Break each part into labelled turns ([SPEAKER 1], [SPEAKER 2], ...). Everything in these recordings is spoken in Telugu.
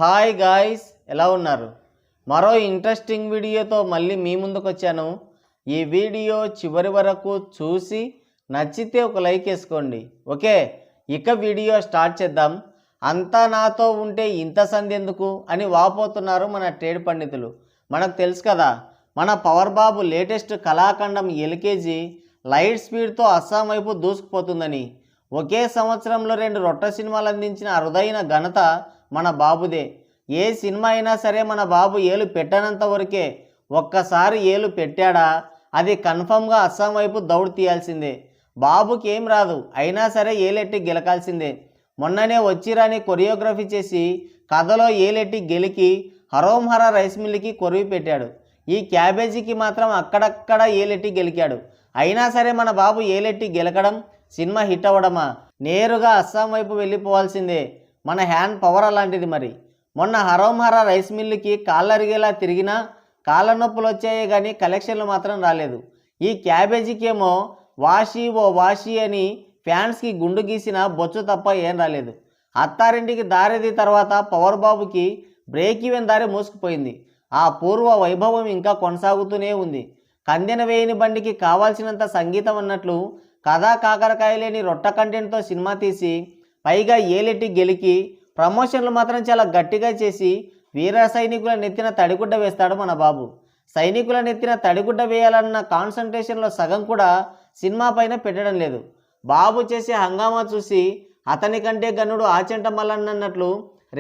[SPEAKER 1] హాయ్ గాయ్స్, ఎలా ఉన్నారు? మరో ఇంట్రెస్టింగ్ వీడియోతో మళ్ళీ మీ ముందుకు వచ్చాను. ఈ వీడియో చివరి వరకు చూసి నచ్చితే ఒక లైక్ వేసుకోండి. ఓకే, ఇక వీడియో స్టార్ట్ చేద్దాం. అంతా నాతో ఉంటే ఇంత సంధి ఎందుకు అని వాపోతున్నారు మన ట్రేడ్ పండితులు. మనకు తెలుసు కదా, మన పవర్ బాబు లేటెస్ట్ కళాఖండం ఎల్కేజీ లైట్ స్పీడ్తో అస్సాం వైపు దూసుకుపోతుందని. ఒకే సంవత్సరంలో 2 రొట్ట సినిమాలు అందించిన అరుదైన ఘనత మన బాబుదే. ఏ సినిమా అయినా సరే మన బాబు ఏలు పెట్టనంత వరకే. ఒక్కసారి ఏలు పెట్టాడా అది కన్ఫర్మ్గా అస్సాం వైపు దౌడు తీయాల్సిందే. బాబుకి ఏం రాదు, అయినా సరే ఏలెట్టి గెలకాల్సిందే. మొన్ననే వచ్చిరాని కొరియోగ్రఫీ చేసి కథలో ఏలెట్టి గెలికి హరోం హరా రైస్ మిల్లుకి కొరివి పెట్టాడు. ఈ క్యాబేజీకి మాత్రం అక్కడక్కడ ఏలెట్టి గెలికాడు. అయినా సరే మన బాబు ఏలెట్టి గెలకడం, సినిమా హిట్ అవ్వడమా? నేరుగా అస్సాం వైపు వెళ్ళిపోవాల్సిందే. మన హ్యాండ్ పవర్ అలాంటిది. మరి మొన్న హరోం హరా రైస్ మిల్లుకి కాళ్ళరిగేలా తిరిగినా కాళ్ళ నొప్పులు వచ్చాయే కానీ కలెక్షన్లు మాత్రం రాలేదు. ఈ క్యాబేజీకి ఏమో వాషి ఓ వాషి అని ఫ్యాన్స్కి గుండు గీసిన బొచ్చు తప్ప ఏం రాలేదు. అత్తారింటికి దారిది తర్వాత పవర్ బాబుకి బ్రేక్ ఈవెన్ దారి మూసుకుపోయింది. ఆ పూర్వ వైభవం ఇంకా కొనసాగుతూనే ఉంది. కందెన వేయని బండికి కావాల్సినంత సంగీతం అన్నట్లు కథా కాకరకాయ లేని రొట్ట కంటెంట్తో సినిమా తీసి పైగా ఏలెట్టి గెలికి ప్రమోషన్లు మాత్రం చాలా గట్టిగా చేసి వీర సైనికుల నెత్తిన తడిగుడ్డ వేస్తాడు మన బాబు. సైనికుల నెత్తిన తడిగుడ్డ వేయాలన్న కాన్సన్ట్రేషన్లో సగం కూడా సినిమా పైన పెట్టడం లేదు. బాబు చేసే హంగామా చూసి అతని కంటే గనుడు ఆచంట మల్లన్నట్లు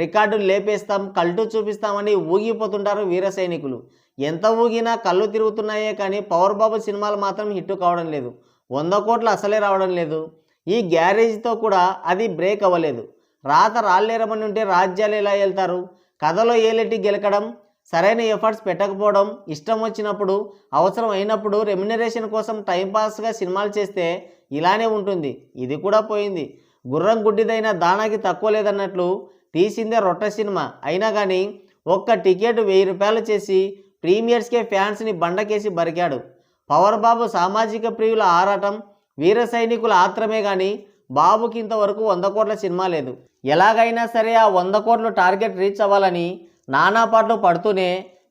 [SPEAKER 1] రికార్డులు లేపేస్తాం, కల్టు చూపిస్తామని ఊగిపోతుంటారు వీర సైనికులు. ఎంత ఊగినా కళ్ళు తిరుగుతున్నాయే కానీ పవర్ బాబు సినిమాలు మాత్రం హిట్ కావడం లేదు. 100 కోట్లు అసలే రావడం లేదు. ఈ గ్యారేజ్తో కూడా అది బ్రేక్ అవ్వలేదు. రాత రాళ్ళేరమని ఉంటే రాజ్యాలు ఎలా వెళ్తారు? కథలో ఏలెట్టి గెలకడం, సరైన ఎఫర్ట్స్ పెట్టకపోవడం, ఇష్టం వచ్చినప్పుడు అవసరం అయినప్పుడు రెమ్యునరేషన్ కోసం టైంపాస్గా సినిమాలు చేస్తే ఇలానే ఉంటుంది. ఇది కూడా పోయింది. గుర్రం గుడ్డిదైన దానాకి తక్కువ లేదన్నట్లు తీసిందే రొట్ట సినిమా. అయినా కానీ ఒక్క టికెట్ 1000 రూపాయలు చేసి ప్రీమియర్స్కే ఫ్యాన్స్ని బండకేసి బరికాడు. పవర్ బాబు సామాజిక ప్రియుల ఆరాటం, వీర సైనికుల ఆత్రమే కానీ బాబుకి ఇంతవరకు 100 కోట్ల సినిమా లేదు. ఎలాగైనా సరే ఆ 100 కోట్లు టార్గెట్ రీచ్ అవ్వాలని నానా పాటలు పడుతూనే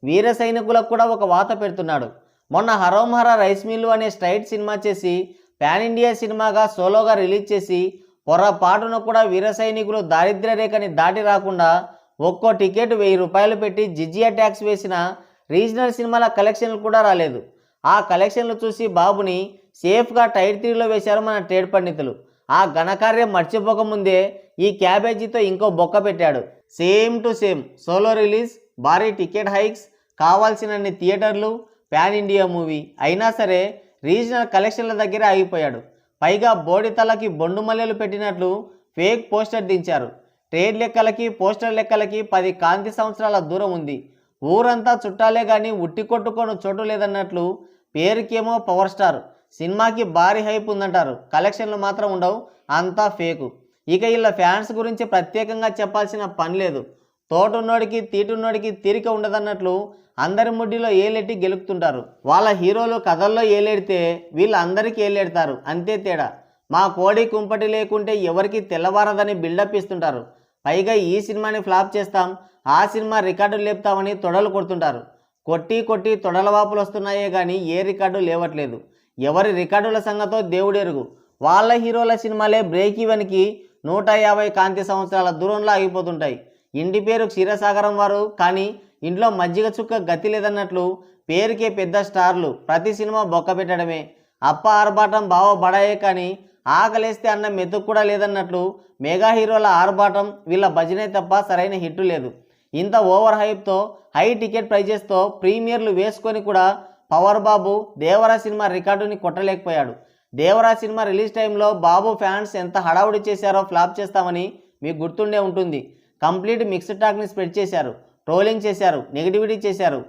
[SPEAKER 1] వీర సైనికులకు కూడా ఒక వాత పెడుతున్నాడు. మొన్న హరోం హరా రైస్ మిల్లు అనే స్ట్రైట్ సినిమా చేసి పాన్ ఇండియా సినిమాగా సోలోగా రిలీజ్ చేసి పొరపాటున కూడా వీర సైనికులు దారిద్ర్య రేఖని దాటి రాకుండా ఒక్కో టికెట్ 1000 రూపాయలు పెట్టి జిజియా ట్యాక్స్ వేసిన రీజనల్ సినిమాల కలెక్షన్లు కూడా రాలేదు. ఆ కలెక్షన్లు చూసి బాబుని సేఫ్గా టైర్ 3లో వేశారు మన ట్రేడ్ పండితులు. ఆ ఘనకార్యం మర్చిపోకముందే ఈ క్యాబేజీతో ఇంకో బొక్క పెట్టాడు. Same to same solo release, భారీ టికెట్ హైక్స్, కావాల్సినన్ని థియేటర్లు, పాన్ ఇండియా మూవీ. అయినా సరే రీజనల్ కలెక్షన్ల దగ్గర ఆగిపోయాడు. పైగా బోడి తలకి బొండు మల్లెలు పెట్టినట్లు ఫేక్ పోస్టర్ దించారు. ట్రేడ్ లెక్కలకి పోస్టర్ లెక్కలకి 10 కాంతి సంవత్సరాల దూరం ఉంది. ఊరంతా చుట్టాలే కానీ ఉట్టి కొట్టుకొని చోటు లేదన్నట్లు పేరుకేమో పవర్ స్టార్, సినిమాకి భారీ హైప్ ఉందంటారు, కలెక్షన్లు మాత్రం ఉండవు, అంతా ఫేకు. ఇక ఇలా ఫ్యాన్స్ గురించి ప్రత్యేకంగా చెప్పాల్సిన పని లేదు. తోటున్నోడికి తీటున్నోడికి తీరిక ఉండదన్నట్లు అందరి ముడ్డిలో ఏలెట్టి గెలుపుతుంటారు. వాళ్ళ హీరోలు కథల్లో ఏలేడితే వీళ్ళందరికీ ఏలేడతారు, అంతే తేడా. మా కోడి కుంపటి లేకుంటే ఎవరికి తెల్లవారదని బిల్డప్ ఇస్తుంటారు. పైగా ఈ సినిమాని ఫ్లాప్ చేస్తాం, ఆ సినిమా రికార్డులు లేపుతామని తొడలు కొడుతుంటారు. కొట్టి కొట్టి తొడల వాపులు వస్తున్నాయే కానీ ఏ రికార్డు లేవట్లేదు. ఎవరి రికార్డుల సంగతో దేవుడెరుగు. వాళ్ళ హీరోల సినిమాలే బ్రేక్ ఈవెన్కి 150 కాంతి సంవత్సరాల దూరంలో ఆగిపోతుంటాయి. ఇంటి పేరు క్షీరసాగరం వారు కానీ ఇంట్లో మజ్జిగ చుక్క గతి లేదన్నట్లు పేరుకే పెద్ద స్టార్లు ప్రతి సినిమా బొక్క పెట్టడమే. అప్ప ఆర్భాటం బావ బడాయే కానీ ఆకలేస్తే అన్న మెతుకు కూడా లేదన్నట్లు మెగా హీరోల ఆర్భాటం వీళ్ళ భజనే తప్ప సరైన హిట్టు లేదు. ఇంత ఓవర్ హైప్తో హై టికెట్ ప్రైజెస్తో ప్రీమియర్లు వేసుకొని కూడా పవర్ బాబు దేవరా సినిమా రికార్డుని కొట్టలేకపోయాడు. దేవరా సినిమా రిలీజ్ టైంలో బాబు ఫ్యాన్స్ ఎంత హడావుడి చేశారో ఫ్లాప్ చేస్తామని మీకు గుర్తుండే ఉంటుంది. కంప్లీట్ మిక్స్డ్ టాక్ని స్ప్రెడ్ చేశారు, ట్రోలింగ్ చేశారు, నెగిటివిటీ చేశారు.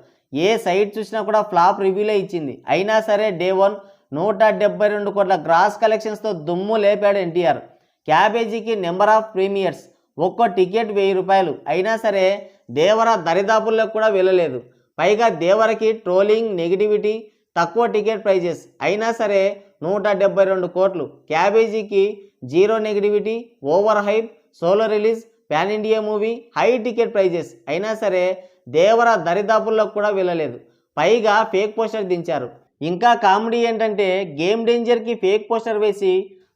[SPEAKER 1] ఏ సైట్ చూసినా కూడా ఫ్లాప్ రివ్యూలే ఇచ్చింది. అయినా సరే డే 1 172 కోట్ల గ్రాస్ కలెక్షన్స్తో దుమ్ము లేపాడు ఎన్టీఆర్. క్యాబేజీకి నెంబర్ ఆఫ్ ప్రీమియర్స్, ఒక్కో టికెట్ 1000 రూపాయలు. అయినా సరే దేవర దరిదాపుల్లో కూడా వెళ్ళలేదు. పైగా దేవరకి ట్రోలింగ్, నెగిటివిటీ, తక్కువ టికెట్ ప్రైజెస్. అయినా సరే 172 కోట్లు. క్యాబేజీకి zero negativity, over hype, solo release, pan India movie, high ticket prices అయినా సరే దేవర దరిదాపుల్లో కూడా వెళ్ళలేదు. పైగా ఫేక్ పోస్టర్ దించారు. ఇంకా కామెడీ ఏంటంటే గేమ్ డేంజర్కి ఫేక్ పోస్టర్ వేసి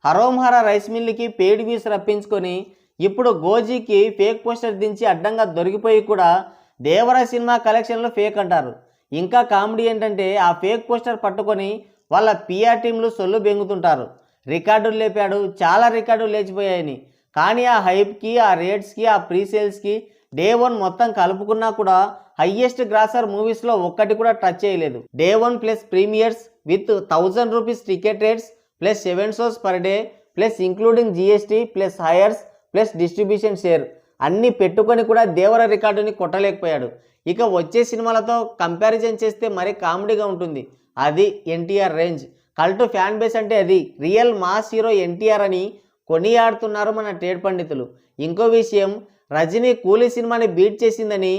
[SPEAKER 1] హరోంహర రైస్ మిల్లుకి పెయిడ్ వ్యూస్ రప్పించుకొని ఇప్పుడు గోజీకి ఫేక్ పోస్టర్ దించి అడ్డంగా దొరికిపోయి కూడా దేవర సినిమా కలెక్షన్లో ఫేక్ అంటారు. ఇంకా కామెడీ ఏంటంటే ఆ ఫేక్ పోస్టర్ పట్టుకొని వాళ్ళ పిఆర్ టీంలు సొల్లు బెంగుతుంటారు. రికార్డులు లేపాడు, చాలా రికార్డులు లేచిపోయాయని. కానీ ఆ హైప్కి, ఆ రేట్స్కి, ఆ ప్రీసేల్స్కి డే 1 మొత్తం కలుపుకున్నా కూడా హయ్యెస్ట్ గ్రాసర్ మూవీస్లో ఒక్కటి కూడా టచ్ చేయలేదు. Day 1 plus premieres with 1000 rupees ticket rates plus 7 shows per day plus including GST plus hires plus distribution share అన్నీ పెట్టుకొని కూడా దేవర రికార్డుని కొట్టలేకపోయాడు. ఇక వచ్చే సినిమాలతో కంపారిజన్ చేస్తే మరీ కామెడీగా ఉంటుంది. అది ఎన్టీఆర్ రేంజ్. కల్టు ఫ్యాన్ బేస్ అంటే అది. రియల్ మాస్ హీరో ఎన్టీఆర్ అని కొనియాడుతున్నారు మన ట్రేడ్ పండితులు. ఇంకో విషయం, రజనీ కూలీ సినిమాని బీట్ చేసిందని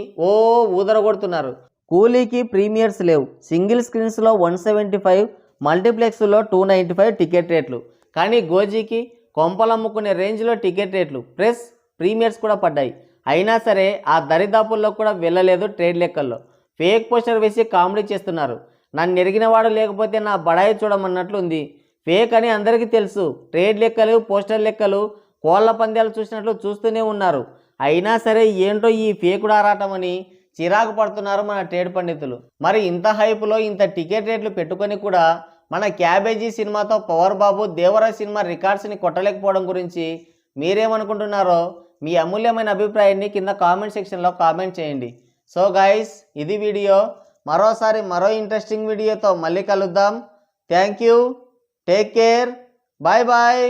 [SPEAKER 1] ఊదరగొడుతున్నారు. కూలీకి ప్రీమియర్స్ లేవు. సింగిల్ స్క్రీన్స్లో 175, మల్టీప్లెక్స్లో 295 టికెట్ రేట్లు. కానీ గోజీకి కొంపలమ్ముకునే రేంజ్లో టికెట్ రేట్లు ప్లస్ ప్రీమియర్స్ కూడా పడ్డాయి. అయినా సరే ఆ దరిదాపుల్లో కూడా వెళ్ళలేదు. ట్రేడ్ లెక్కల్లో ఫేక్ పోస్టర్ వేసి కామెడీ చేస్తున్నారు. నన్ను ఎరిగినవాడు లేకపోతే నా బడాయి చూడమన్నట్లు ఉంది. ఫేక్ అని అందరికీ తెలుసు. ట్రేడ్ లెక్కలు, పోస్టర్ లెక్కలు, కోళ్ల పందాలు చూసినట్లు చూస్తూనే ఉన్నారు. అయినా సరే ఏంటో ఈ ఫేకుడు ఆరాటమని చిరాకు పడుతున్నారు మన ట్రేడ్ పండితులు. మరి ఇంత హైపులో ఇంత టికెట్ రేట్లు పెట్టుకొని కూడా మన క్యాబేజీ సినిమాతో పవర్ బాబు దేవర సినిమా రికార్డ్స్ని కొట్టలేకపోవడం గురించి మీరేమనుకుంటున్నారో మీ అమూల్యమైన అభిప్రాయాన్ని కింద కామెంట్ సెక్షన్లో కామెంట్ చేయండి. సో గైస్, ఇది వీడియో. మరోసారి మరో ఇంట్రెస్టింగ్ వీడియోతో మళ్ళీ కలుద్దాం. Thank you, take care, bye bye.